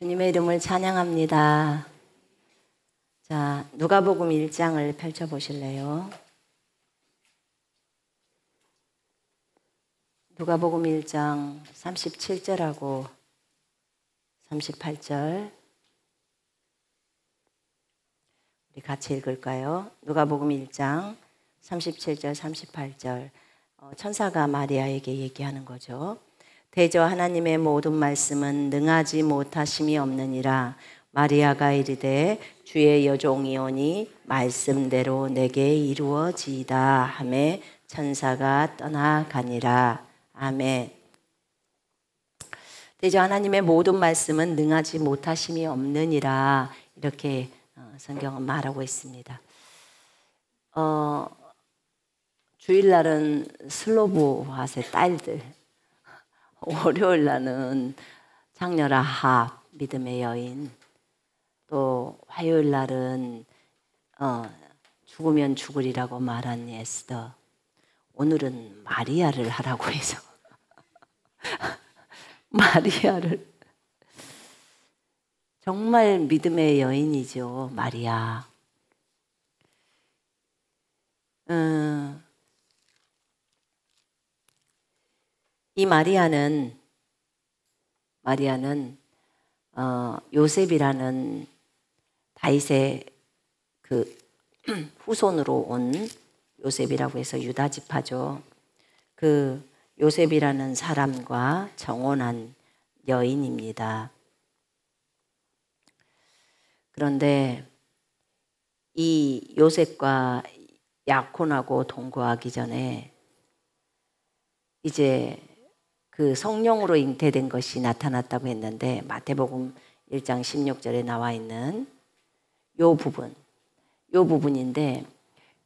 주님의 이름을 찬양합니다. 자, 누가복음 1장을 펼쳐보실래요? 누가복음 1장 37절하고 38절 우리 같이 읽을까요? 누가복음 1장 37절 38절 천사가 마리아에게 얘기하는 거죠. 대저 하나님의 모든 말씀은 능하지 못하심이 없느니라. 마리아가 이르되 주의 여종이오니 말씀대로 내게 이루어지이다 하매 천사가 떠나가니라. 아멘. 대저 하나님의 모든 말씀은 능하지 못하심이 없느니라. 이렇게 성경은 말하고 있습니다. 주일날은 슬로브핫의 딸들, 월요일날은 장렬아 합 믿음의 여인, 또 화요일날은 죽으면 죽으리라고 말한 에스더, 오늘은 마리아를 하라고 해서 마리아를 정말 믿음의 여인이죠. 마리아. 이 마리아는 요셉이라는 다윗의 그 후손으로 온 요셉이라고 해서 유다 지파죠. 그 요셉이라는 사람과 정혼한 여인입니다. 그런데 이 요셉과 약혼하고 동거하기 전에 이제 그 성령으로 잉태된 것이 나타났다고 했는데, 마태복음 1장 16절에 나와 있는 요 부분인데,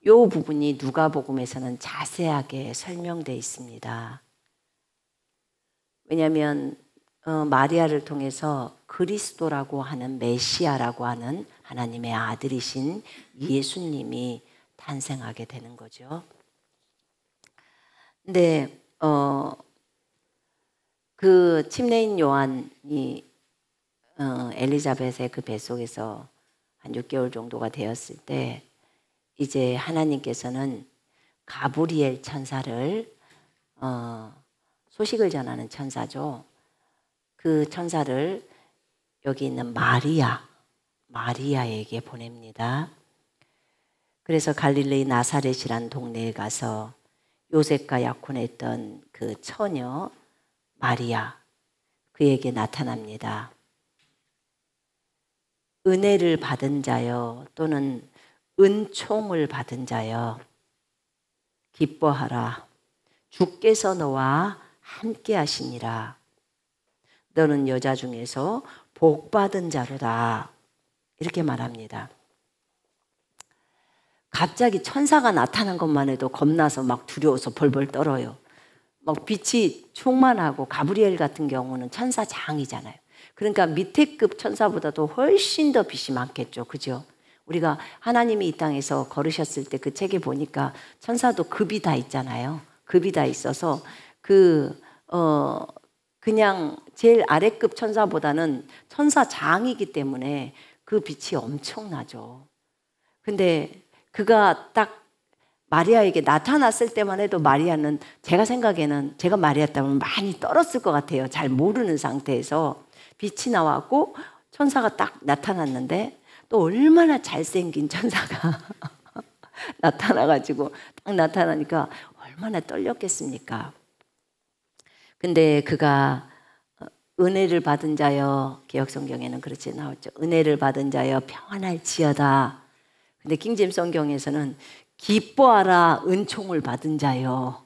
요 부분이 누가복음에서는 자세하게 설명되어 있습니다. 왜냐하면 마리아를 통해서 그리스도라고 하는 메시아라고 하는 하나님의 아들이신 예수님이 탄생하게 되는 거죠. 근데 그 침례인 요한이 엘리자벳의 그 뱃속에서 한 6개월 정도가 되었을 때 이제 하나님께서는 가브리엘 천사를 소식을 전하는 천사죠. 그 천사를 여기 있는 마리아에게 보냅니다. 그래서 갈릴리 나사렛이란 동네에 가서 요셉과 약혼했던 그 처녀 마리아, 그에게 나타납니다. 은혜를 받은 자여, 또는 은총을 받은 자여, 기뻐하라. 주께서 너와 함께 하시니라. 너는 여자 중에서 복 받은 자로다. 이렇게 말합니다. 갑자기 천사가 나타난 것만 해도 겁나서 막 두려워서 벌벌 떨어요. 막 빛이 충만하고, 가브리엘 같은 경우는 천사장이잖아요. 그러니까 밑에급 천사보다도 훨씬 더 빛이 많겠죠. 그죠? 우리가 하나님이 이 땅에서 걸으셨을 때 그 책에 보니까 천사도 급이 다 있잖아요. 급이 다 있어서 그냥 제일 아래급 천사보다는 천사장이기 때문에 그 빛이 엄청나죠. 근데 그가 딱 마리아에게 나타났을 때만 해도 마리아는, 제가 생각에는 제가 마리아였다면 많이 떨었을 것 같아요. 잘 모르는 상태에서 빛이 나왔고 천사가 딱 나타났는데, 또 얼마나 잘생긴 천사가 나타나가지고 딱 나타나니까 얼마나 떨렸겠습니까? 근데 그가 은혜를 받은 자여, 개역성경에는 그렇게 나왔죠. 은혜를 받은 자여 평안할지어다. 근데 킹제임스 성경에서는 기뻐하라, 은총을 받은 자여.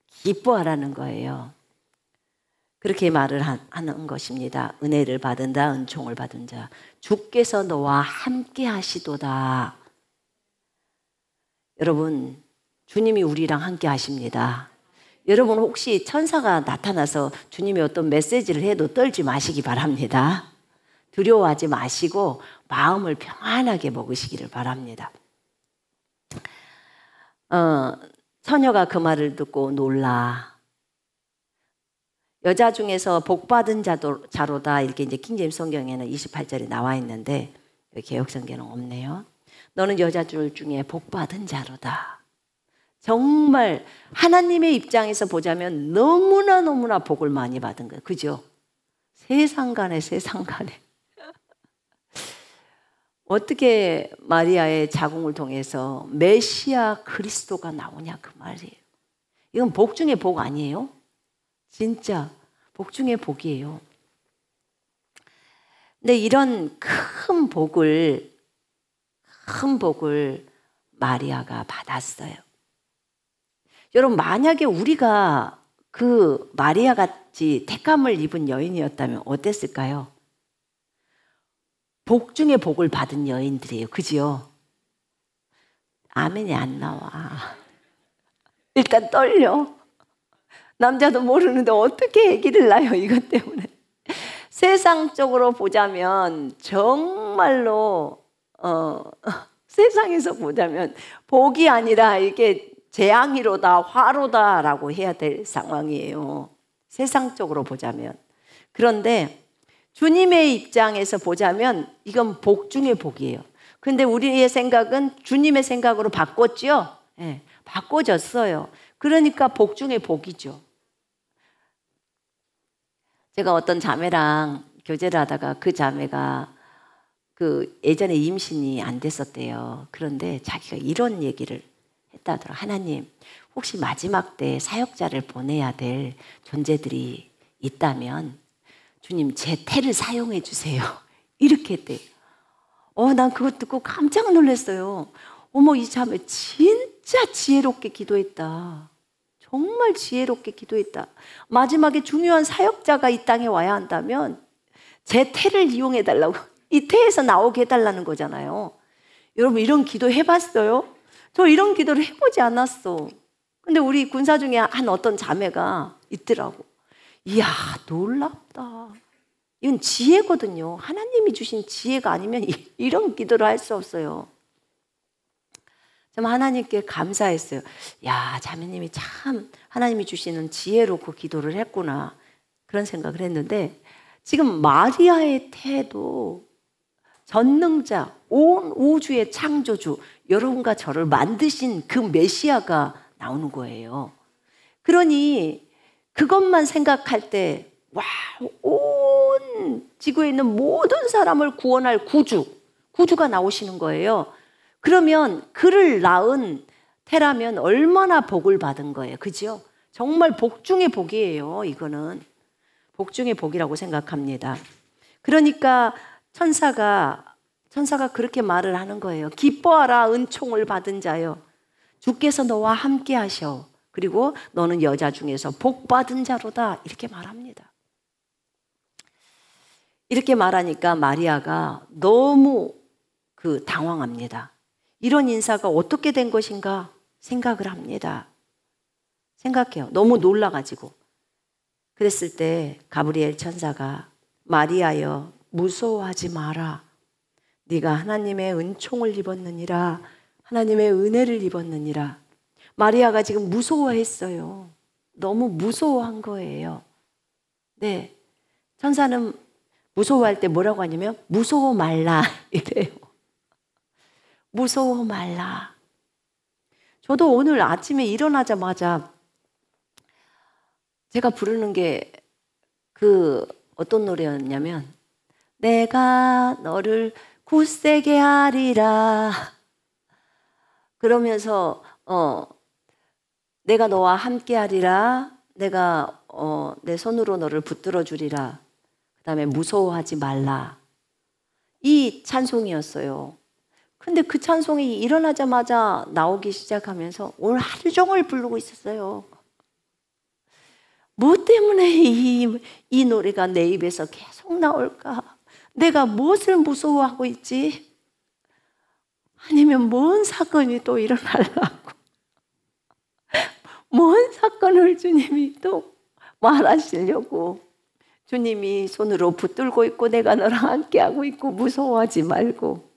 기뻐하라는 거예요. 그렇게 말을 하는 것입니다. 은혜를 받은다, 은총을 받은 자. 주께서 너와 함께 하시도다. 여러분, 주님이 우리랑 함께 하십니다. 여러분, 혹시 천사가 나타나서 주님이 어떤 메시지를 해도 떨지 마시기 바랍니다. 두려워하지 마시고 마음을 평안하게 먹으시기를 바랍니다. 처녀가 그 말을 듣고 놀라. 여자 중에서 복받은 자로다 이렇게 이제 킹제임스 성경에는 28절에 나와 있는데 개역 성경은 없네요. 너는 여자들 중에 복받은 자로다. 정말 하나님의 입장에서 보자면 너무나 복을 많이 받은 거예요. 그죠? 세상 간에 어떻게 마리아의 자궁을 통해서 메시아 그리스도가 나오냐 그 말이에요. 이건 복 중에 복 아니에요? 진짜 복 중에 복이에요. 근데 이런 큰 복을 마리아가 받았어요. 여러분, 만약에 우리가 그 마리아 같이 택함을 입은 여인이었다면 어땠을까요? 복 중에 복을 받은 여인들이에요. 그지요? 아멘이 안 나와. 일단 떨려. 남자도 모르는데 어떻게 아기를 낳아요, 이것 때문에. 세상적으로 보자면 정말로 세상에서 보자면 복이 아니라 이게 재앙이로다, 화로다라고 해야 될 상황이에요. 세상적으로 보자면. 그런데 주님의 입장에서 보자면 이건 복 중에 복이에요. 근데 우리의 생각은 주님의 생각으로 바꿨죠? 네, 바꿔졌어요. 그러니까 복 중에 복이죠. 제가 어떤 자매랑 교제를 하다가 그 자매가 그 예전에 임신이 안 됐었대요. 그런데 자기가 이런 얘기를 했다더라. 하나님, 혹시 마지막 때 사역자를 보내야 될 존재들이 있다면 주님 제 태를 사용해 주세요. 이렇게 했대요. 난 그거 듣고 깜짝 놀랐어요. 어머, 이 자매 진짜 지혜롭게 기도했다. 정말 지혜롭게 기도했다. 마지막에 중요한 사역자가 이 땅에 와야 한다면 제 태를 이용해 달라고, 이 태에서 나오게 해달라는 거잖아요. 여러분, 이런 기도 해봤어요? 저 이런 기도를 해보지 않았어. 근데 우리 군사 중에 한 어떤 자매가 있더라고. 이야, 놀랍다. 이건 지혜거든요. 하나님이 주신 지혜가 아니면 이런 기도를 할 수 없어요. 좀 하나님께 감사했어요. 야, 자매님이 참 하나님이 주시는 지혜로 그 기도를 했구나. 그런 생각을 했는데, 지금 마리아의 태도, 전능자, 온 우주의 창조주, 여러분과 저를 만드신 그 메시아가 나오는 거예요. 그러니 그것만 생각할 때, 와, 온 지구에 있는 모든 사람을 구원할 구주가 나오시는 거예요. 그러면 그를 낳은 태라면 얼마나 복을 받은 거예요. 그죠? 정말 복 중에 복이에요. 이거는 복 중에 복이라고 생각합니다. 그러니까 천사가 그렇게 말을 하는 거예요. 기뻐하라, 은총을 받은 자여. 주께서 너와 함께 하셔. 그리고 너는 여자 중에서 복 받은 자로다. 이렇게 말합니다. 이렇게 말하니까 마리아가 너무 당황합니다. 이런 인사가 어떻게 된 것인가 생각을 합니다. 생각해요. 너무 놀라가지고. 그랬을 때 가브리엘 천사가 마리아여, 무서워하지 마라. 네가 하나님의 은총을 입었느니라. 하나님의 은혜를 입었느니라. 마리아가 지금 무서워했어요. 너무 무서워한 거예요. 네, 천사는 무서워할 때 뭐라고 하냐면 무서워 말라 이래요. 무서워 말라. 저도 오늘 아침에 일어나자마자 제가 부르는 게 어떤 노래였냐면, 내가 너를 굳세게 하리라. 그러면서 내가 너와 함께 하리라. 내가 내 손으로 너를 붙들어 주리라. 그 다음에 무서워하지 말라. 이 찬송이었어요. 근데 그 찬송이 일어나자마자 나오기 시작하면서 오늘 하루 종일 부르고 있었어요. 뭐 때문에 이 노래가 내 입에서 계속 나올까? 내가 무엇을 무서워하고 있지? 아니면 뭔 사건이 또 일어나려고? 뭔 사건을 주님이 또 말하시려고? 주님이 손으로 붙들고 있고 내가 너랑 함께하고 있고 무서워하지 말고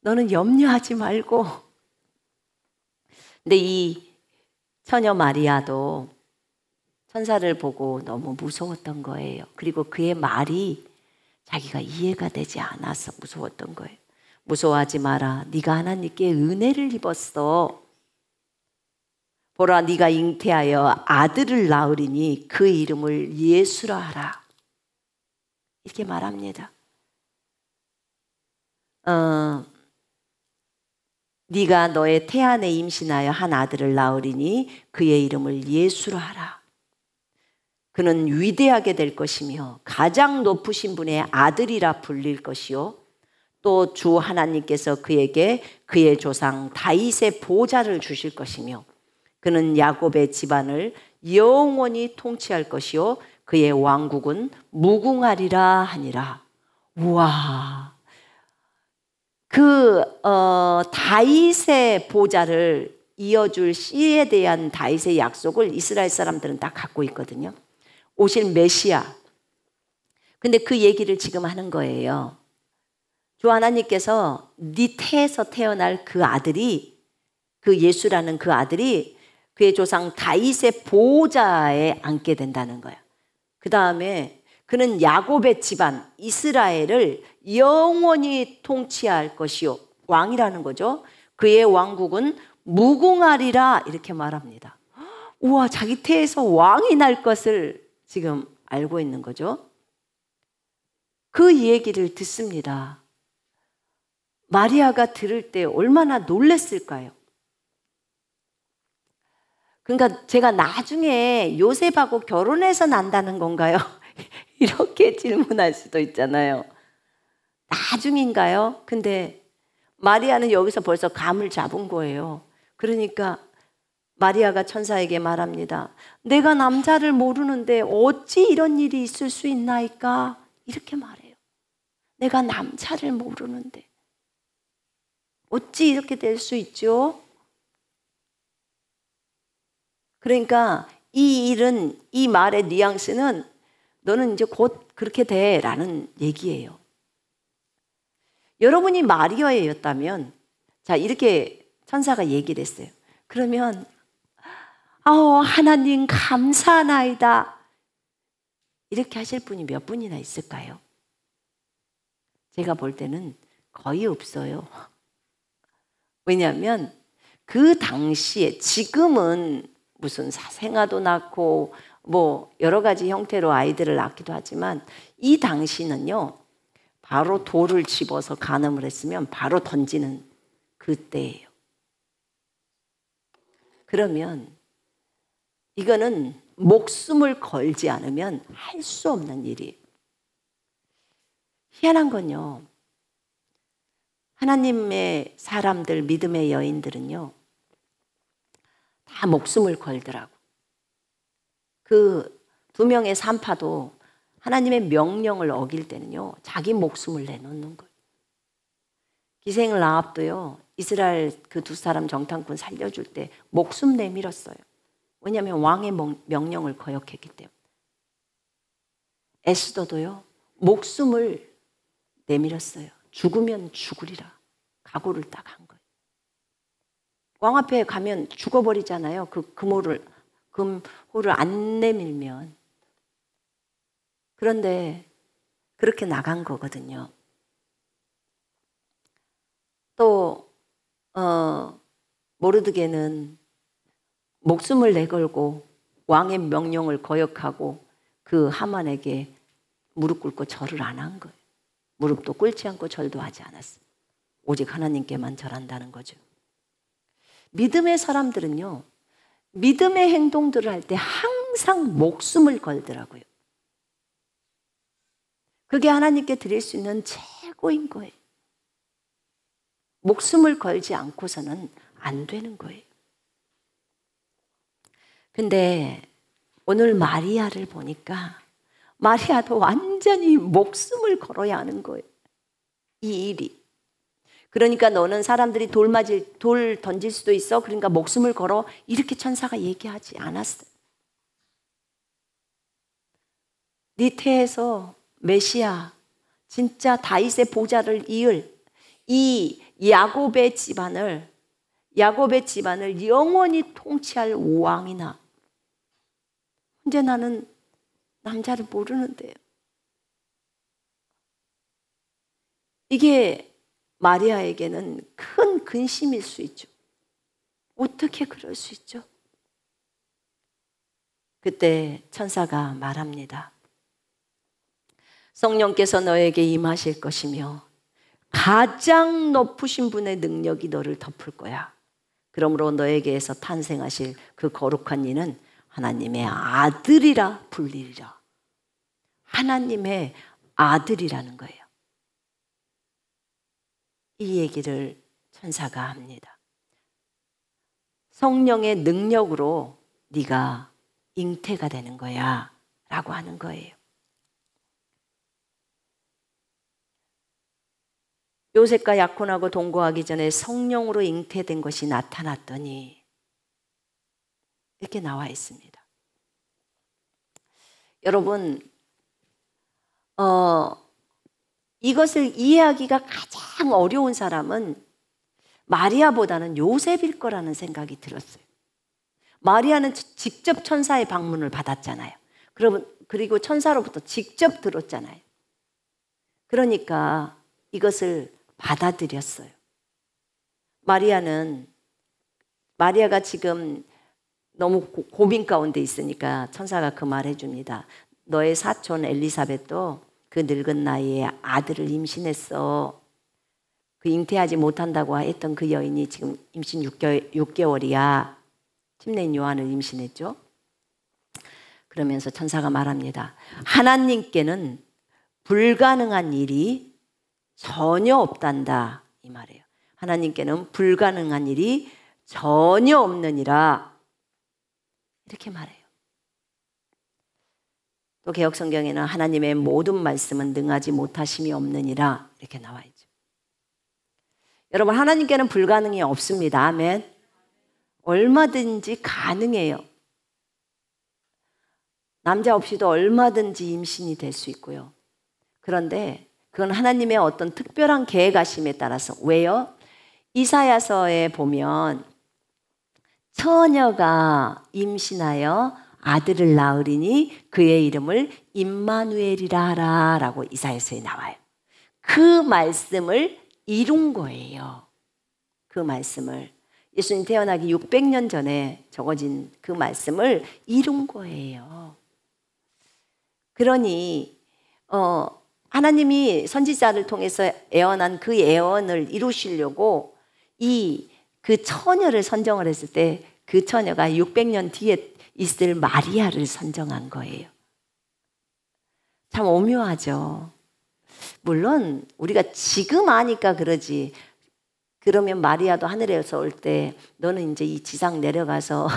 너는 염려하지 말고. 근데 이 처녀 마리아도 천사를 보고 너무 무서웠던 거예요. 그리고 그의 말이 자기가 이해가 되지 않아서 무서웠던 거예요. 무서워하지 마라. 네가 하나님께 은혜를 입었어. 보라, 네가 잉태하여 아들을 낳으리니 그 이름을 예수라 하라. 이렇게 말합니다. 네가 너의 태안에 임신하여 한 아들을 낳으리니 그의 이름을 예수라 하라. 그는 위대하게 될 것이며 가장 높으신 분의 아들이라 불릴 것이요, 또 주 하나님께서 그에게 그의 조상 다윗의 보좌를 주실 것이며 그는 야곱의 집안을 영원히 통치할 것이요 그의 왕국은 무궁하리라 하니라. 우와, 다윗의 보좌를 이어줄 씨에 대한 다윗의 약속을 이스라엘 사람들은 다 갖고 있거든요. 오실 메시아. 근데 그 얘기를 지금 하는 거예요. 주 하나님께서 네 태에서 태어날 그 아들이, 그 예수라는 그 아들이 그의 조상 다윗의 보좌에 앉게 된다는 거야. 그 다음에 그는 야곱의 집안 이스라엘을 영원히 통치할 것이요, 왕이라는 거죠. 그의 왕국은 무궁하리라 이렇게 말합니다. 우와, 자기 태에서 왕이 날 것을 지금 알고 있는 거죠. 그 얘기를 듣습니다. 마리아가 들을 때 얼마나 놀랐을까요? 그러니까 제가 나중에 요셉하고 결혼해서 난다는 건가요? 이렇게 질문할 수도 있잖아요. 나중인가요? 근데 마리아는 여기서 벌써 감을 잡은 거예요. 그러니까 마리아가 천사에게 말합니다. 내가 남자를 모르는데 어찌 이런 일이 있을 수 있나이까? 이렇게 말해요. 내가 남자를 모르는데 어찌 이렇게 될 수 있죠? 그러니까 이 일은, 이 말의 뉘앙스는 너는 이제 곧 그렇게 돼 라는 얘기예요. 여러분이 마리아였다면, 자, 이렇게 천사가 얘기를 했어요. 그러면 하나님 감사하나이다 이렇게 하실 분이 몇 분이나 있을까요? 제가 볼 때는 거의 없어요. 왜냐하면 그 당시에, 지금은 무슨 생아도 낳고 뭐 여러 가지 형태로 아이들을 낳기도 하지만 이 당시는요, 바로 돌을 집어서 간음을 했으면 바로 던지는 그때예요. 그러면 이거는 목숨을 걸지 않으면 할 수 없는 일이에요. 희한한 건요, 하나님의 사람들, 믿음의 여인들은요, 다 목숨을 걸더라고. 그 두 명의 산파도 하나님의 명령을 어길 때는요, 자기 목숨을 내놓는 거예요. 기생 라합도요, 이스라엘 그 두 사람 정탐꾼 살려줄 때 목숨 내밀었어요. 왜냐하면 왕의 명령을 거역했기 때문에. 에스더도요, 목숨을 내밀었어요. 죽으면 죽으리라 각오를 딱 한 거예요. 왕 앞에 가면 죽어버리잖아요. 그 금호를 안 내밀면. 그런데 그렇게 나간 거거든요. 또 모르드게는 목숨을 내걸고 왕의 명령을 거역하고 그 하만에게 무릎 꿇고 절을 안 한 거예요. 무릎도 꿇지 않고 절도 하지 않았어요. 오직 하나님께만 절한다는 거죠. 믿음의 사람들은요, 믿음의 행동들을 할 때 항상 목숨을 걸더라고요. 그게 하나님께 드릴 수 있는 최고인 거예요. 목숨을 걸지 않고서는 안 되는 거예요. 근데 오늘 마리아를 보니까 마리아도 완전히 목숨을 걸어야 하는 거예요. 이 일이. 그러니까 너는 사람들이 돌 던질 수도 있어. 그러니까 목숨을 걸어. 이렇게 천사가 얘기하지 않았어요. 네 태에서 메시아, 진짜 다윗의 보좌를 이을 이 야곱의 집안을 영원히 통치할 왕이나 근데 나는 남자를 모르는데요. 이게 마리아에게는 큰 근심일 수 있죠. 어떻게 그럴 수 있죠? 그때 천사가 말합니다. 성령께서 너에게 임하실 것이며 가장 높으신 분의 능력이 너를 덮을 거야. 그러므로 너에게서 탄생하실 그 거룩한 이는 하나님의 아들이라 불리리라. 하나님의 아들이라는 거예요. 이 얘기를 천사가 합니다. 성령의 능력으로 네가 잉태가 되는 거야 라고 하는 거예요. 요셉과 약혼하고 동거하기 전에 성령으로 잉태된 것이 나타났더니 이렇게 나와 있습니다. 여러분, 이것을 이해하기가 가장 어려운 사람은 마리아보다는 요셉일 거라는 생각이 들었어요. 마리아는 직접 천사의 방문을 받았잖아요. 그리고 천사로부터 직접 들었잖아요. 그러니까 이것을 받아들였어요. 마리아가 지금 너무 고민 가운데 있으니까 천사가 그 말 해줍니다. 너의 사촌 엘리사벳도 그 늙은 나이에 아들을 임신했어. 그 잉태하지 못한다고 했던 그 여인이 지금 임신 6개월이야. 침례인 요한을 임신했죠. 그러면서 천사가 말합니다. 하나님께는 불가능한 일이 전혀 없단다. 이 말이에요. 하나님께는 불가능한 일이 전혀 없느니라. 이렇게 말해요. 또 개역성경에는 하나님의 모든 말씀은 능하지 못하심이 없느니라. 이렇게 나와 있죠. 여러분, 하나님께는 불가능이 없습니다. 아멘. 얼마든지 가능해요. 남자 없이도 얼마든지 임신이 될 수 있고요. 그런데 그건 하나님의 어떤 특별한 계획하심에 따라서. 왜요? 이사야서에 보면 처녀가 임신하여 아들을 낳으리니 그의 이름을 임마누엘이라 하라 라고 이사야서에 나와요. 그 말씀을 이룬 거예요. 그 말씀을. 예수님 태어나기 600년 전에 적어진 그 말씀을 이룬 거예요. 그러니 하나님이 선지자를 통해서 예언한 그 예언을 이루시려고 그 처녀를 선정을 했을 때 그 처녀가 600년 뒤에 있을 마리아를 선정한 거예요. 참 오묘하죠. 물론 우리가 지금 아니까 그러지. 그러면 마리아도 하늘에서 올 때 너는 이제 이 지상 내려가서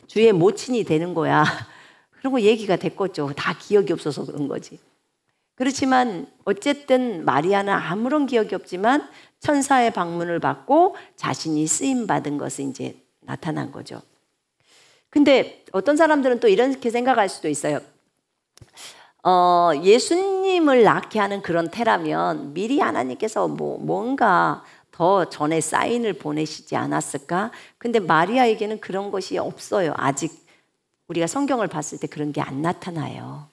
주의 모친이 되는 거야. 그러고 얘기가 됐겠죠. 다 기억이 없어서 그런 거지. 그렇지만 어쨌든 마리아는 아무런 기억이 없지만 천사의 방문을 받고 자신이 쓰임받은 것이 이제 나타난 거죠. 근데 어떤 사람들은 또 이렇게 생각할 수도 있어요. 예수님을 낳게 하는 그런 태라면 미리 하나님께서 뭔가 더 전에 사인을 보내시지 않았을까? 근데 마리아에게는 그런 것이 없어요. 아직 우리가 성경을 봤을 때 그런 게 안 나타나요.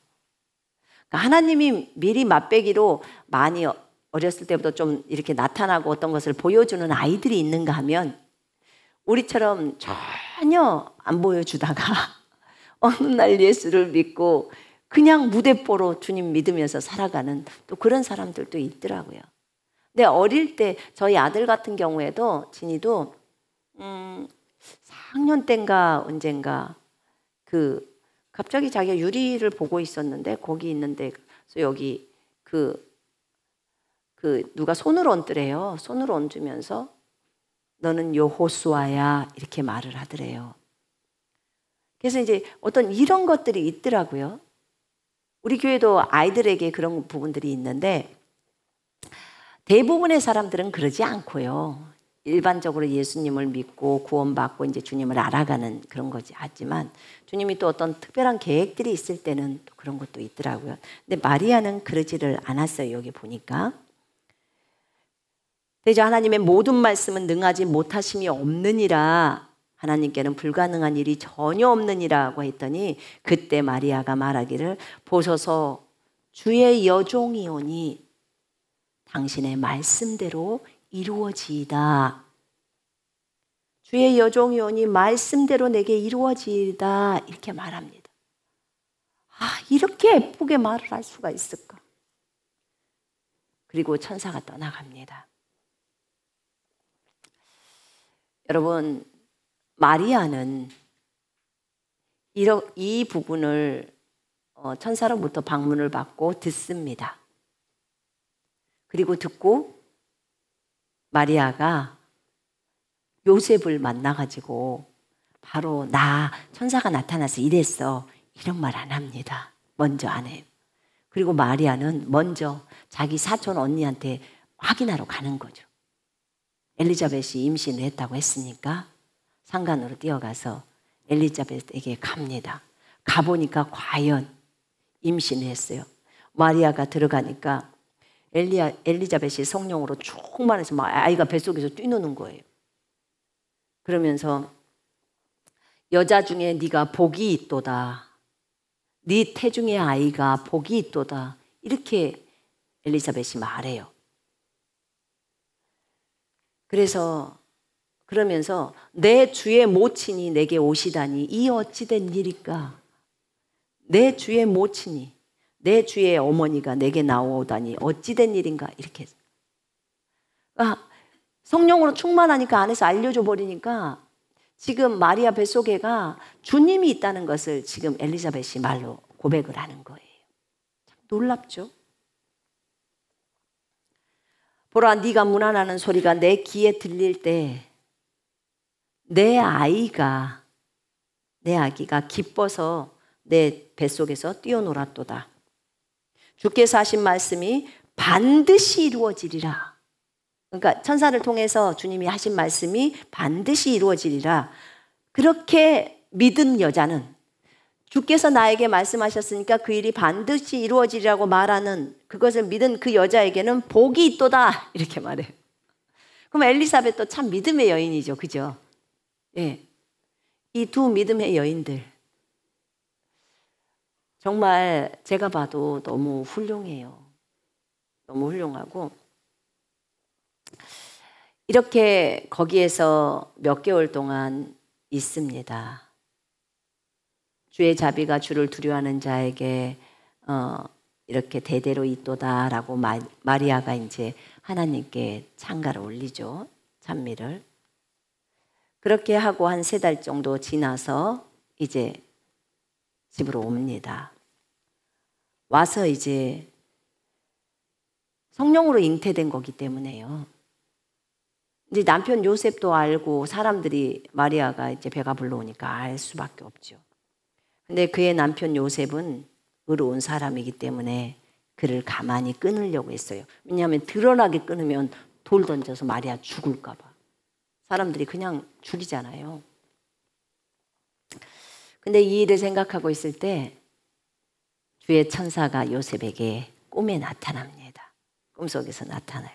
그러니까 하나님이 미리 맛배기로 많이 어렸을 때부터 좀 이렇게 나타나고 어떤 것을 보여주는 아이들이 있는가 하면 우리처럼 전혀 안 보여주다가 어느 날 예수를 믿고 그냥 무대뽀로 주님 믿으면서 살아가는 또 그런 사람들도 있더라고요. 근데 어릴 때 저희 아들 같은 경우에도 진이도 4학년 때인가 언젠가 갑자기 자기가 유리를 보고 있었는데 거기 있는데 그래서 여기 누가 손을 얹더래요. 손을 얹으면서 너는 여호수아야 이렇게 말을 하더래요. 그래서 이제 어떤 이런 것들이 있더라고요. 우리 교회도 아이들에게 그런 부분들이 있는데 대부분의 사람들은 그러지 않고요. 일반적으로 예수님을 믿고 구원받고 이제 주님을 알아가는 그런 거지 하지만 주님이 또 어떤 특별한 계획들이 있을 때는 또 그런 것도 있더라고요. 근데 마리아는 그러지를 않았어요. 여기 보니까. 대저 하나님의 모든 말씀은 능하지 못하심이 없느니라 하나님께는 불가능한 일이 전혀 없느니라고 했더니 그때 마리아가 말하기를 보소서 주의 여종이오니 당신의 말씀대로 이루어지이다. 주의 여종이오니 말씀대로 내게 이루어지이다. 이렇게 말합니다. 이렇게 예쁘게 말을 할 수가 있을까? 그리고 천사가 떠나갑니다. 여러분, 마리아는 이 부분을 천사로부터 방문을 받고 듣습니다. 그리고 듣고 마리아가 요셉을 만나가지고 바로 천사가 나타나서 이랬어. 이런 말 안 합니다. 먼저 안 해요. 그리고 마리아는 먼저 자기 사촌 언니한테 확인하러 가는 거죠. 엘리자벳이 임신을 했다고 했으니까 상간으로 뛰어가서 엘리자벳에게 갑니다. 가보니까 과연 임신을 했어요. 마리아가 들어가니까 엘리자벳이 성령으로 충만해서 막 아이가 뱃속에서 뛰노는 거예요. 그러면서 여자 중에 네가 복이 있도다. 네 태중의 아이가 복이 있도다. 이렇게 엘리자벳이 말해요. 그러면서 내 주의 모친이 내게 오시다니 이 어찌된 일일까? 내 주의 모친이 내 주의 어머니가 내게 나오다니 어찌된 일인가? 이렇게 성령으로 충만하니까 안에서 알려줘 버리니까 지금 마리아 뱃속에가 주님이 있다는 것을 지금 엘리자벳이 말로 고백을 하는 거예요. 참 놀랍죠? 보라, 네가 문안하는 소리가 내 귀에 들릴 때 내 아기가 기뻐서 내 뱃속에서 뛰어놀았도다. 주께서 하신 말씀이 반드시 이루어지리라. 그러니까 천사를 통해서 주님이 하신 말씀이 반드시 이루어지리라. 그렇게 믿은 여자는 주께서 나에게 말씀하셨으니까 그 일이 반드시 이루어지리라고 말하는 그것을 믿은 그 여자에게는 복이 있도다. 이렇게 말해요. 그럼 엘리사벳도 참 믿음의 여인이죠. 그죠? 예. 이 두 믿음의 여인들. 정말 제가 봐도 너무 훌륭해요. 너무 훌륭하고. 이렇게 거기에서 몇 개월 동안 있습니다. 주의 자비가 주를 두려워하는 자에게 이렇게 대대로 있도다라고 마리아가 이제 하나님께 찬가를 올리죠. 찬미를. 그렇게 하고 한 3달 정도 지나서 이제 집으로 옵니다. 와서 이제 성령으로 잉태된 거기 때문에요. 이제 남편 요셉도 알고 사람들이 마리아가 이제 배가 불러오니까 알 수밖에 없죠. 근데 그의 남편 요셉은 의로운 사람이기 때문에 그를 가만히 끊으려고 했어요. 왜냐하면 드러나게 끊으면 돌 던져서 마리아 죽을까 봐. 사람들이 그냥 죽이잖아요. 근데 이 일을 생각하고 있을 때 주의 천사가 요셉에게 꿈에 나타납니다. 꿈속에서 나타나요.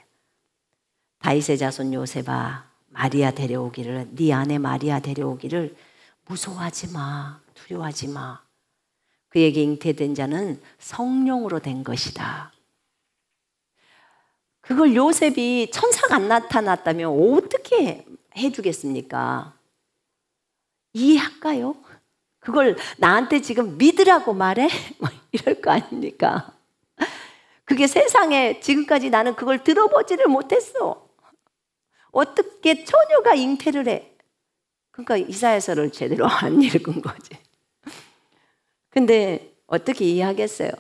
다윗의 자손 요셉아, 마리아 데려오기를, 네 아내 마리아 데려오기를 무서워하지 마, 두려워하지 마. 그에게 잉태된 자는 성령으로 된 것이다. 그걸 요셉이 천사가 안 나타났다면 어떻게 해주겠습니까? 이해할까요? 그걸 나한테 지금 믿으라고 말해? 이럴 거 아닙니까? 그게 세상에 지금까지 나는 그걸 들어보지를 못했어. 어떻게 처녀가 잉태를 해? 그러니까 이사야서를 제대로 안 읽은 거지. 근데 어떻게 이해하겠어요?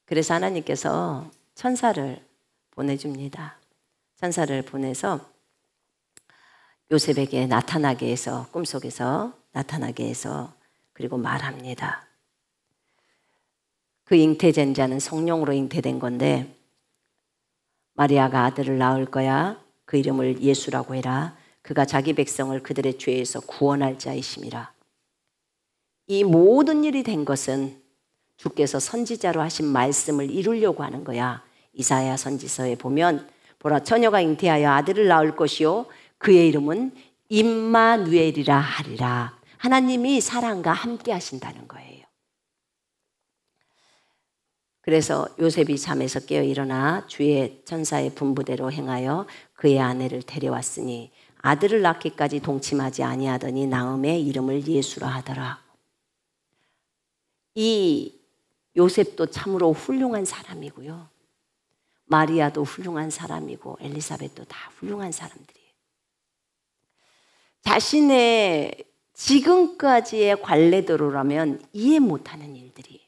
그래서 하나님께서 천사를 보내줍니다. 천사를 보내서 요셉에게 나타나게 해서, 꿈속에서 나타나게 해서 그리고 말합니다. 그 잉태된 자는 성령으로 잉태된 건데 마리아가 아들을 낳을 거야. 그 이름을 예수라고 해라. 그가 자기 백성을 그들의 죄에서 구원할 자이심이라. 이 모든 일이 된 것은 주께서 선지자로 하신 말씀을 이루려고 하는 거야. 이사야 선지서에 보면 보라, 처녀가 잉태하여 아들을 낳을 것이요 그의 이름은 임마누엘이라 하리라. 하나님이 사람과 함께 하신다는 거예요. 그래서 요셉이 잠에서 깨어 일어나 주의 천사의 분부대로 행하여 그의 아내를 데려왔으니 아들을 낳기까지 동침하지 아니하더니 나음의 이름을 예수라 하더라. 이 요셉도 참으로 훌륭한 사람이고요. 마리아도 훌륭한 사람이고 엘리사벳도 다 훌륭한 사람들이에요. 자신의 지금까지의 관례대로라면 이해 못하는 일들이에요.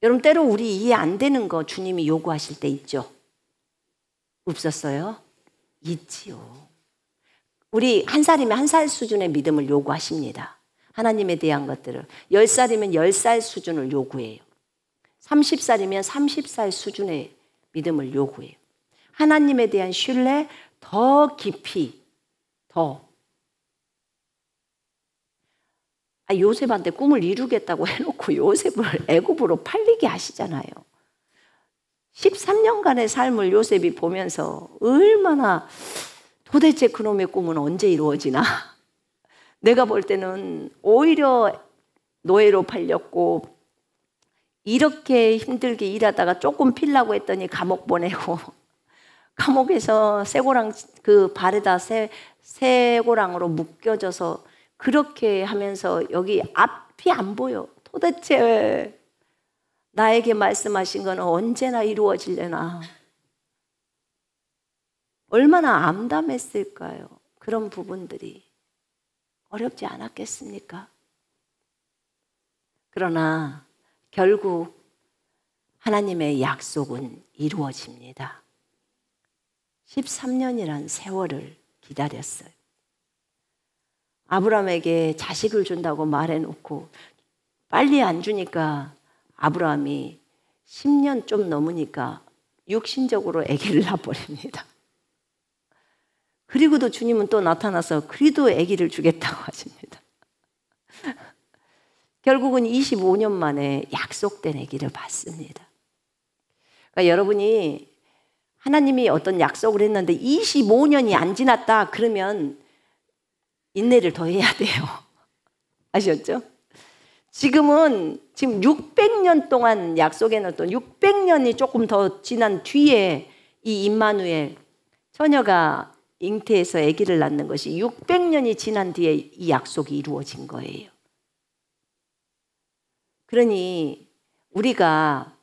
여러분 때로 우리 이해 안 되는 거 주님이 요구하실 때 있죠? 없었어요? 있지요. 우리 1살이면 1살 수준의 믿음을 요구하십니다. 하나님에 대한 것들을 10살이면 10살 수준을 요구해요. 30살이면 30살 수준의 믿음을 요구해요. 하나님에 대한 신뢰 더 깊이 더. 요셉한테 꿈을 이루겠다고 해놓고 요셉을 애굽으로 팔리게 하시잖아요. 13년간의 삶을 요셉이 보면서 얼마나 도대체 그놈의 꿈은 언제 이루어지나. 내가 볼 때는 오히려 노예로 팔렸고 이렇게 힘들게 일하다가 조금 필라고 했더니 감옥 보내고 감옥에서 쇠고랑 그 발에다 쇠고랑으로 묶여져서 그렇게 하면서 여기 앞이 안 보여. 도대체 나에게 말씀하신 건 언제나 이루어지려나. 얼마나 암담했을까요? 그런 부분들이 어렵지 않았겠습니까? 그러나 결국 하나님의 약속은 이루어집니다. 13년이란 세월을 기다렸어요. 아브라함에게 자식을 준다고 말해놓고 빨리 안 주니까 아브라함이 10년 좀 넘으니까 육신적으로 아기를 낳아버립니다. 그리고도 주님은 또 나타나서 그래도 아기를 주겠다고 하십니다. 결국은 25년 만에 약속된 아기를 받습니다. 그러니까 여러분이 하나님이 어떤 약속을 했는데 25년이 안 지났다 그러면 인내를 더 해야 돼요. 아셨죠? 지금 600년 동안 약속해놨던 600년이 조금 더 지난 뒤에 이 임마누엘 처녀가 잉태해서 아기를 낳는 것이 600년이 지난 뒤에 이 약속이 이루어진 거예요. 그러니 우리가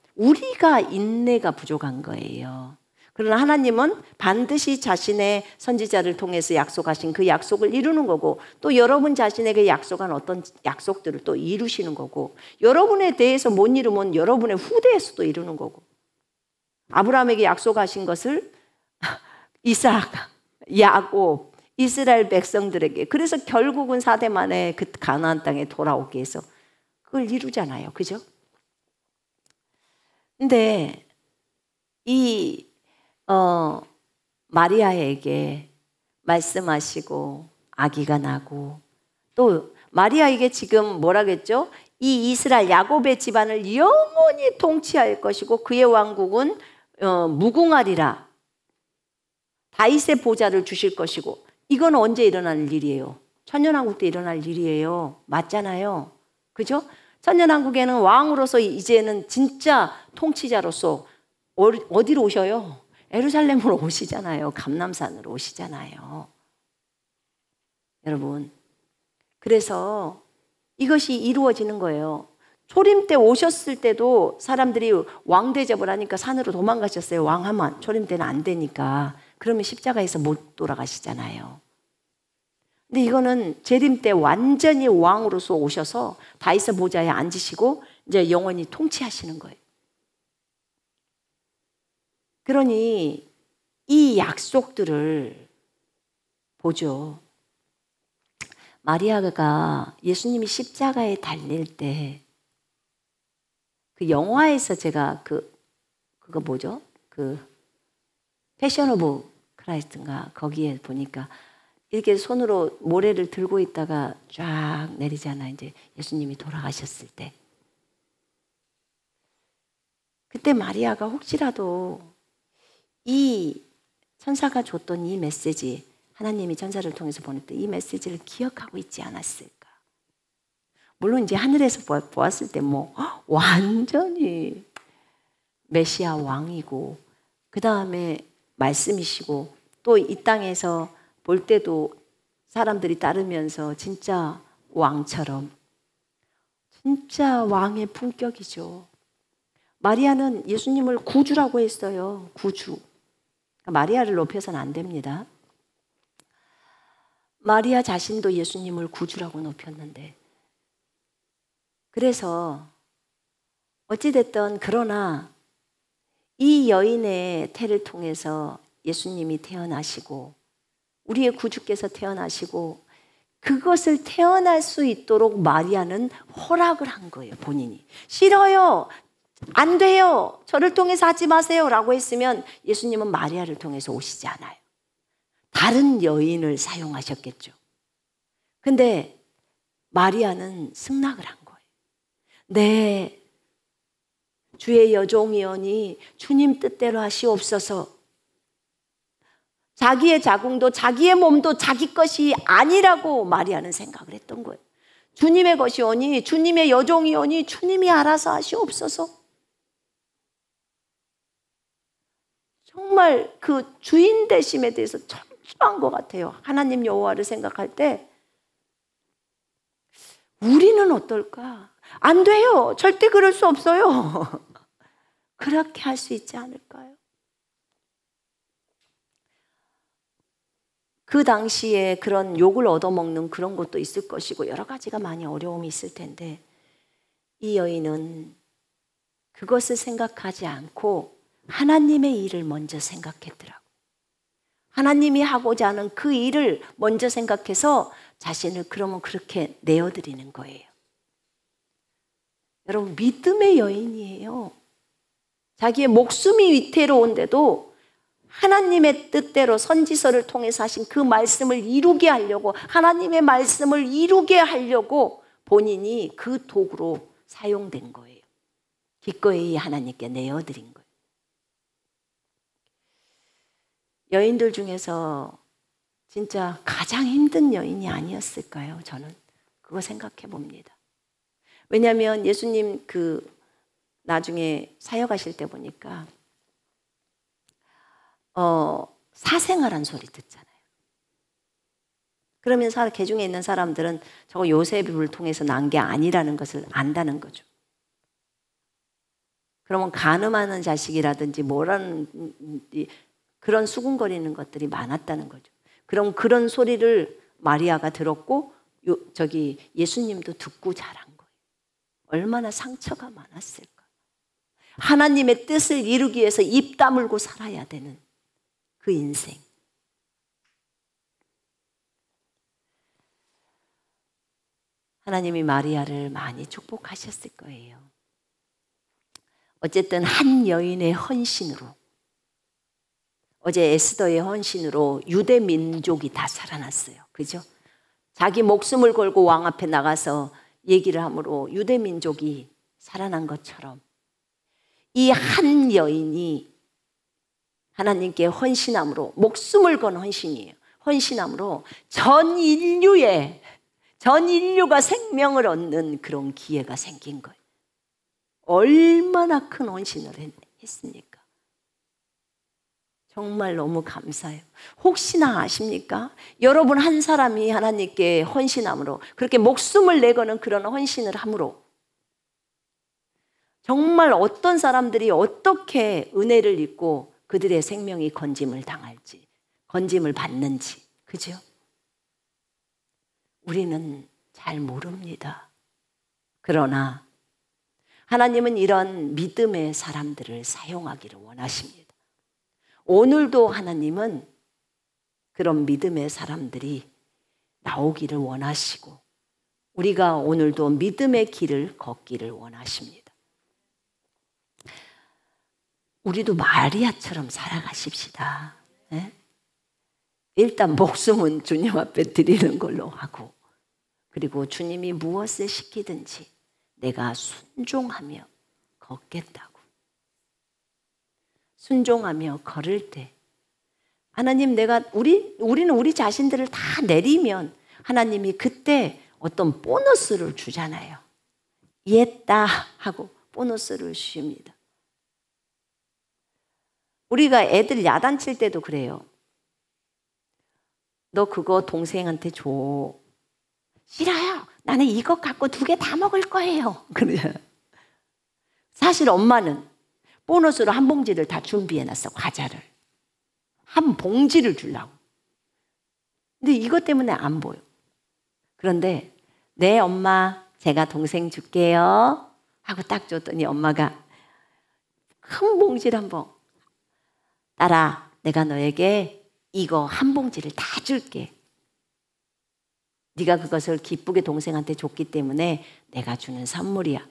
인내가 부족한 거예요. 그러나 하나님은 반드시 자신의 선지자를 통해서 약속하신 그 약속을 이루는 거고 또 여러분 자신에게 약속한 어떤 약속들을 또 이루시는 거고 여러분에 대해서 못 이루면 여러분의 후대에서도 이루는 거고 아브라함에게 약속하신 것을 이삭, 야곱, 이스라엘 백성들에게 그래서 결국은 4대 만에 그 가나안 땅에 돌아오게 해서 그걸 이루잖아요. 그죠? 근데 마리아에게 말씀하시고 아기가 나고 또 마리아에게 지금 뭐라겠죠? 이 이스라엘 야곱의 집안을 영원히 통치할 것이고 그의 왕국은 무궁하리라. 다윗의 보좌를 주실 것이고 이건 언제 일어날 일이에요? 천년왕국 때 일어날 일이에요. 맞잖아요. 그죠? 천년왕국에는 왕으로서 이제는 진짜 통치자로서 어디로 오셔요? 예루살렘으로 오시잖아요. 감람산으로 오시잖아요. 여러분, 그래서 이것이 이루어지는 거예요. 초림 때 오셨을 때도 사람들이 왕 대접을 하니까 산으로 도망가셨어요. 왕하면 초림 때는 안 되니까. 그러면 십자가에서 못 돌아가시잖아요. 근데 이거는 재림 때 완전히 왕으로서 오셔서 다윗의 보좌에 앉으시고 이제 영원히 통치하시는 거예요. 그러니 이 약속들을 보죠. 마리아가 예수님이 십자가에 달릴 때 그 영화에서 제가 그거 뭐죠? 그 패션 오브 크라이스트인가 거기에 보니까 이렇게 손으로 모래를 들고 있다가 쫙 내리잖아. 이제 예수님이 돌아가셨을 때. 그때 마리아가 혹시라도 이 천사가 줬던 이 메시지 하나님이 천사를 통해서 보냈던 이 메시지를 기억하고 있지 않았을까? 물론 이제 하늘에서 보았을 때 뭐 완전히 메시아 왕이고 그 다음에 말씀이시고 또 이 땅에서 볼 때도 사람들이 따르면서 진짜 왕처럼 진짜 왕의 품격이죠. 마리아는 예수님을 구주라고 했어요. 구주. 마리아를 높여서는 안 됩니다. 마리아 자신도 예수님을 구주라고 높였는데 그래서 어찌됐든 그러나 이 여인의 태를 통해서 예수님이 태어나시고 우리의 구주께서 태어나시고 그것을 태어날 수 있도록 마리아는 허락을 한 거예요. 본인이. 싫어요. 안 돼요. 저를 통해서 하지 마세요. 라고 했으면 예수님은 마리아를 통해서 오시지 않아요. 다른 여인을 사용하셨겠죠. 근데 마리아는 승낙을 한 거예요. 네, 주의 여종이오니 주님 뜻대로 하시옵소서. 자기의 자궁도 자기의 몸도 자기 것이 아니라고 마리아는 생각을 했던 거예요. 주님의 것이오니 주님의 여종이오니 주님이 알아서 하시옵소서. 정말 그 주인 되심에 대해서 철저한 것 같아요. 하나님 여호와를 생각할 때 우리는 어떨까? 안 돼요. 절대 그럴 수 없어요. 그렇게 할 수 있지 않을까요? 그 당시에 그런 욕을 얻어먹는 그런 것도 있을 것이고 여러 가지가 많이 어려움이 있을 텐데 이 여인은 그것을 생각하지 않고 하나님의 일을 먼저 생각했더라고요. 하나님이 하고자 하는 그 일을 먼저 생각해서 자신을 그러면 그렇게 내어드리는 거예요. 여러분, 믿음의 여인이에요. 자기의 목숨이 위태로운데도 하나님의 뜻대로 선지서를 통해서 하신 그 말씀을 이루게 하려고 하나님의 말씀을 이루게 하려고 본인이 그 도구로 사용된 거예요. 기꺼이 하나님께 내어드린 거예요. 여인들 중에서 진짜 가장 힘든 여인이 아니었을까요? 저는 그거 생각해 봅니다. 왜냐하면 예수님 나중에 사역하실 때 보니까 사생아란 소리 듣잖아요. 그러면 개중에 있는 사람들은 저거 요셉을 통해서 난 게 아니라는 것을 안다는 거죠. 그러면 간음하는 자식이라든지 그런 수군거리는 것들이 많았다는 거죠. 그럼 그런 소리를 마리아가 들었고 예수님도 듣고 자란 거예요. 얼마나 상처가 많았을까. 하나님의 뜻을 이루기 위해서 입 다물고 살아야 되는 그 인생. 하나님이 마리아를 많이 축복하셨을 거예요. 어쨌든 한 여인의 헌신으로, 어제 에스더의 헌신으로 유대 민족이 다 살아났어요. 그죠? 자기 목숨을 걸고 왕 앞에 나가서 얘기를 함으로 유대 민족이 살아난 것처럼 이 한 여인이 하나님께 헌신함으로, 목숨을 건 헌신이에요. 헌신함으로 전 인류가 생명을 얻는 그런 기회가 생긴 거예요. 얼마나 큰 헌신을 했습니까? 정말 너무 감사해요. 혹시나 아십니까? 여러분 한 사람이 하나님께 헌신함으로, 그렇게 목숨을 내거는 그런 헌신을 함으로 정말 어떤 사람들이 어떻게 은혜를 입고 그들의 생명이 건짐을 당할지, 건짐을 받는지, 그죠? 우리는 잘 모릅니다. 그러나 하나님은 이런 믿음의 사람들을 사용하기를 원하십니다. 오늘도 하나님은 그런 믿음의 사람들이 나오기를 원하시고 우리가 오늘도 믿음의 길을 걷기를 원하십니다. 우리도 마리아처럼 살아가십시다. 네? 일단 목숨은 주님 앞에 드리는 걸로 하고, 그리고 주님이 무엇을 시키든지 내가 순종하며 걷겠다고. 순종하며 걸을 때 하나님, 우리는 우리 자신들을 다 내리면 하나님이 그때 어떤 보너스를 주잖아요. 이해했다 하고 보너스를 주십니다. 우리가 애들 야단칠 때도 그래요. 너 그거 동생한테 줘. 싫어요. 나는 이거 갖고 2개 다 먹을 거예요. 그러잖아요. 사실 엄마는 보너스로 한 봉지를 다 준비해놨어. 과자를. 한 봉지를 주려고. 근데 이것 때문에 안 보여. 그런데 네 엄마, 제가 동생 줄게요 하고 딱 줬더니 엄마가 큰 봉지를 한번, 딸아, 내가 너에게 이거 한 봉지를 다 줄게. 네가 그것을 기쁘게 동생한테 줬기 때문에 내가 주는 선물이야.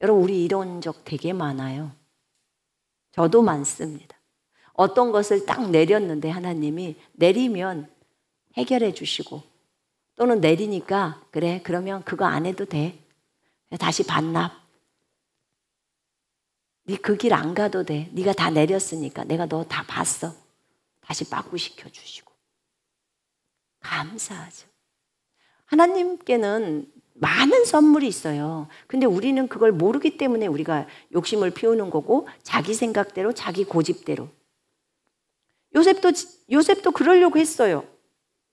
여러분, 우리 이런 적 되게 많아요. 저도 많습니다. 어떤 것을 딱 내렸는데 하나님이 내리면 해결해 주시고, 또는 내리니까 그래, 그러면 그거 안 해도 돼. 다시 반납. 네 그 길 안 가도 돼. 네가 다 내렸으니까 내가 너 다 봤어. 다시 빠꾸시켜 주시고. 감사하죠. 하나님께는 많은 선물이 있어요. 근데 우리는 그걸 모르기 때문에 우리가 욕심을 피우는 거고, 자기 생각대로, 자기 고집대로. 요셉도 그러려고 했어요.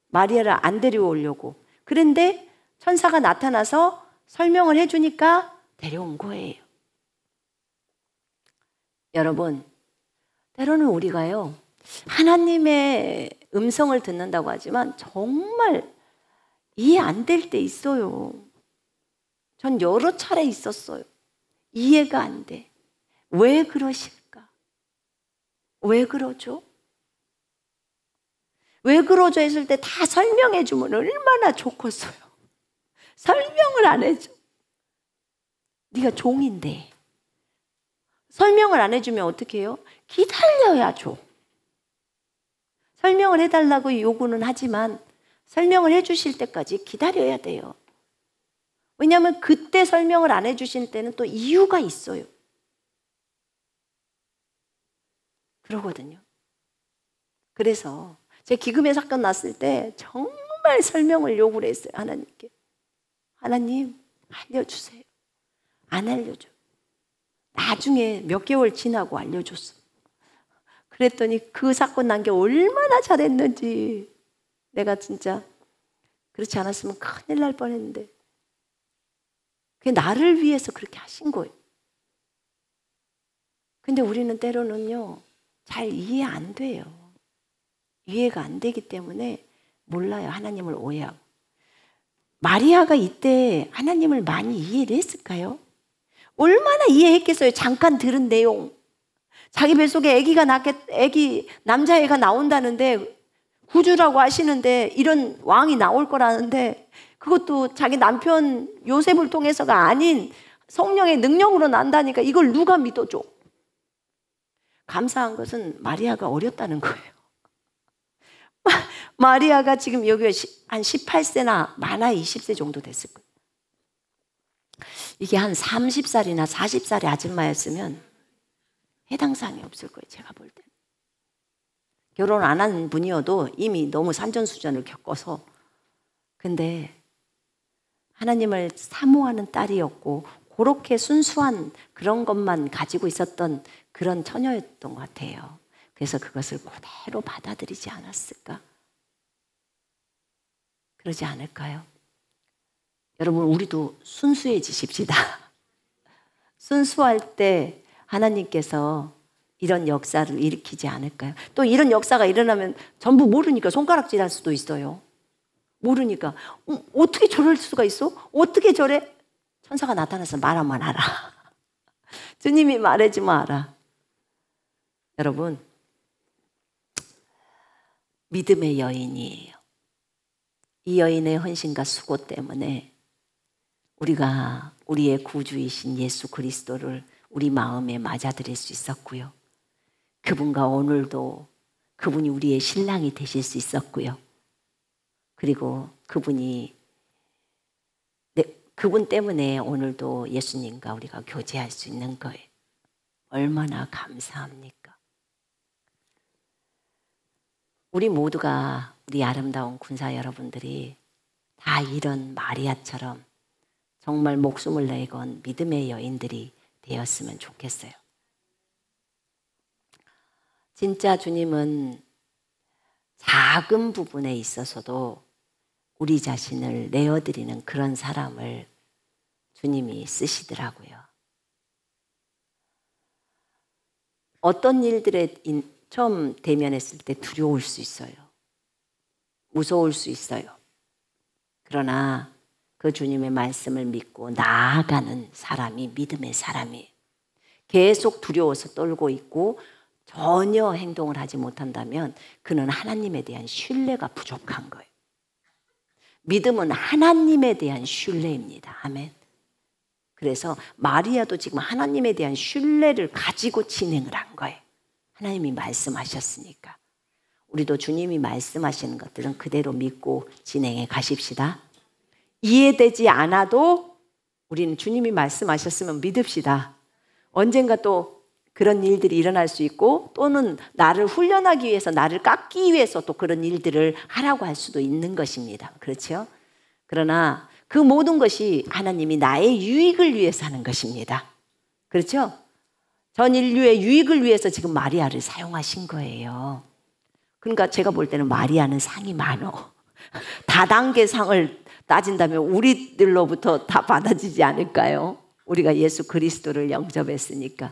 마리아를 안 데려오려고. 그런데 천사가 나타나서 설명을 해주니까 데려온 거예요. 여러분, 때로는 우리가요, 하나님의 음성을 듣는다고 하지만 정말 이해 안 될 때 있어요. 전 여러 차례 있었어요. 이해가 안 돼. 왜 그러실까? 왜 그러죠? 왜 그러죠 했을 때 다 설명해 주면 얼마나 좋겠어요. 설명을 안 해줘. 네가 종인데. 설명을 안 해주면 어떻게 해요? 기다려야죠. 설명을 해달라고 요구는 하지만 설명을 해주실 때까지 기다려야 돼요. 왜냐하면 그때 설명을 안 해주실 때는 또 이유가 있어요. 그러거든요. 그래서 제 기금의 사건 났을 때 정말 설명을 요구를 했어요. 하나님께. 하나님, 알려주세요. 안 알려줘요. 나중에 몇 개월 지나고 알려줬어. 그랬더니 그 사건 난 게 얼마나 잘했는지. 내가 진짜 그렇지 않았으면 큰일 날 뻔했는데 그게 나를 위해서 그렇게 하신 거예요. 근데 우리는 때로는요, 잘 이해 안 돼요. 이해가 안 되기 때문에 몰라요. 하나님을 오해하고. 마리아가 이때 하나님을 많이 이해를 했을까요? 얼마나 이해했겠어요. 잠깐 들은 내용. 자기 뱃속에 아기 남자애가 나온다는데, 구주라고 하시는데 이런 왕이 나올 거라는데, 그것도 자기 남편 요셉을 통해서가 아닌 성령의 능력으로 난다니까 이걸 누가 믿어줘? 감사한 것은 마리아가 어렸다는 거예요. 마리아가 지금 여기 한 18세나 많아 20세 정도 됐을 거예요. 이게 한 30살이나 40살의 아줌마였으면 해당 사항이 없을 거예요. 제가 볼 때. 결혼 안 한 분이어도 이미 너무 산전수전을 겪어서. 근데 하나님을 사모하는 딸이었고 그렇게 순수한 그런 것만 가지고 있었던 그런 처녀였던 것 같아요. 그래서 그것을 그대로 받아들이지 않았을까? 그러지 않을까요? 여러분, 우리도 순수해지십시다. 순수할 때 하나님께서 이런 역사를 일으키지 않을까요? 또 이런 역사가 일어나면 전부 모르니까 손가락질할 수도 있어요. 모르니까 어떻게 저럴 수가 있어? 어떻게 저래? 천사가 나타나서 말하면 알아. 주님이 말해주면 알아. 여러분, 믿음의 여인이에요. 이 여인의 헌신과 수고 때문에 우리가 우리의 구주이신 예수 그리스도를 우리 마음에 맞아들일 수 있었고요. 그분과 오늘도 그분이 우리의 신랑이 되실 수 있었고요. 그리고 그분 때문에 오늘도 예수님과 우리가 교제할 수 있는 거예요. 얼마나 감사합니까? 우리 모두가 우리 아름다운 군사 여러분들이 다 이런 마리아처럼 정말 목숨을 내건 믿음의 여인들이 되었으면 좋겠어요. 진짜 주님은 작은 부분에 있어서도 우리 자신을 내어드리는 그런 사람을 주님이 쓰시더라고요. 어떤 일들에 처음 대면했을 때 두려울 수 있어요. 무서울 수 있어요. 그러나 그 주님의 말씀을 믿고 나아가는 사람이 믿음의 사람이 계속 두려워서 떨고 있고 전혀 행동을 하지 못한다면 그는 하나님에 대한 신뢰가 부족한 거예요. 믿음은 하나님에 대한 신뢰입니다. 아멘. 그래서 마리아도 지금 하나님에 대한 신뢰를 가지고 진행을 한 거예요. 하나님이 말씀하셨으니까. 우리도 주님이 말씀하시는 것들은 그대로 믿고 진행해 가십시다. 이해되지 않아도 우리는 주님이 말씀하셨으면 믿읍시다. 언젠가 또 그런 일들이 일어날 수 있고 또는 나를 훈련하기 위해서 나를 깎기 위해서 또 그런 일들을 하라고 할 수도 있는 것입니다. 그렇죠? 그러나 그 모든 것이 하나님이 나의 유익을 위해서 하는 것입니다. 그렇죠? 전 인류의 유익을 위해서 지금 마리아를 사용하신 거예요. 그러니까 제가 볼 때는 마리아는 상이 많어. 다단계 상을 따진다면 우리들로부터 다 받아지지 않을까요? 우리가 예수 그리스도를 영접했으니까.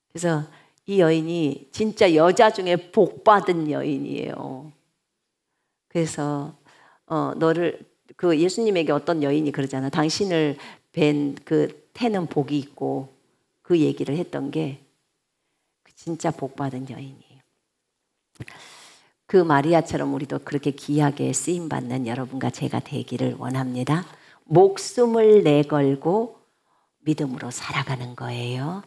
그래서 이 여인이 진짜 여자 중에 복받은 여인이에요. 그래서 그 예수님에게 어떤 여인이 그러잖아. 당신을 뵌 그 태는 복이 있고 그 얘기를 했던 게 진짜 복받은 여인이에요. 그 마리아처럼 우리도 그렇게 귀하게 쓰임받는 여러분과 제가 되기를 원합니다. 목숨을 내걸고 믿음으로 살아가는 거예요.